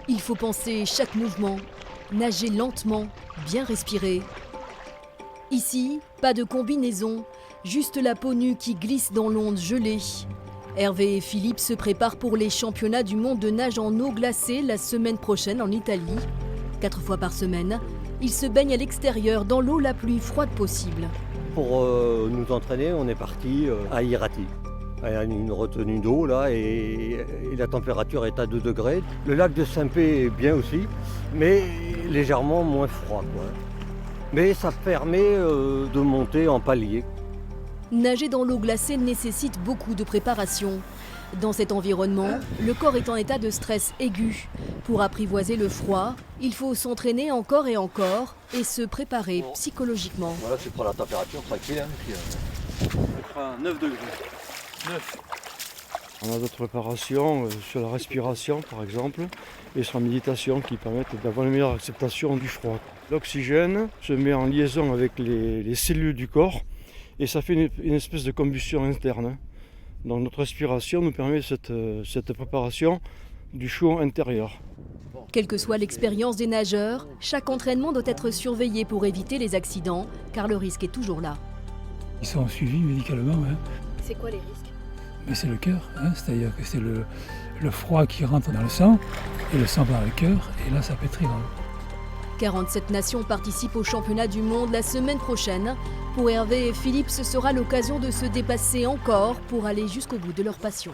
Il faut penser chaque mouvement, nager lentement, bien respirer. Ici, pas de combinaison, juste la peau nue qui glisse dans l'onde gelée. Hervé et Philippe se préparent pour les championnats du monde de nage en eau glacée la semaine prochaine en Italie. 4 fois par semaine, ils se baignent à l'extérieur dans l'eau la plus froide possible. Pour nous entraîner, on est parti à Irati. Il y a une retenue d'eau là et la température est à 2 degrés. Le lac de Saint-Pé est bien aussi, mais légèrement moins froid, quoi. Mais ça permet de monter en palier. Nager dans l'eau glacée nécessite beaucoup de préparation. Dans cet environnement, le corps est en état de stress aigu. Pour apprivoiser le froid, il faut s'entraîner encore et encore et se préparer psychologiquement. Voilà, tu prends la température tranquille. Je prends 9 degrés. 9. On a d'autres préparations sur la respiration par exemple et sur la méditation qui permettent d'avoir une meilleure acceptation du froid. L'oxygène se met en liaison avec les cellules du corps et ça fait une espèce de combustion interne. Donc notre respiration nous permet cette préparation du chaud intérieur. Quelle que soit l'expérience des nageurs, chaque entraînement doit être surveillé pour éviter les accidents, car le risque est toujours là. Ils sont suivis médicalement. Hein. C'est quoi les risques? Mais c'est le cœur, hein. C'est-à-dire que c'est le froid qui rentre dans le sang, et le sang par le cœur, et là ça peut être très grave. 47 nations participent au championnat du monde la semaine prochaine. Pour Hervé et Philippe, ce sera l'occasion de se dépasser encore pour aller jusqu'au bout de leur passion.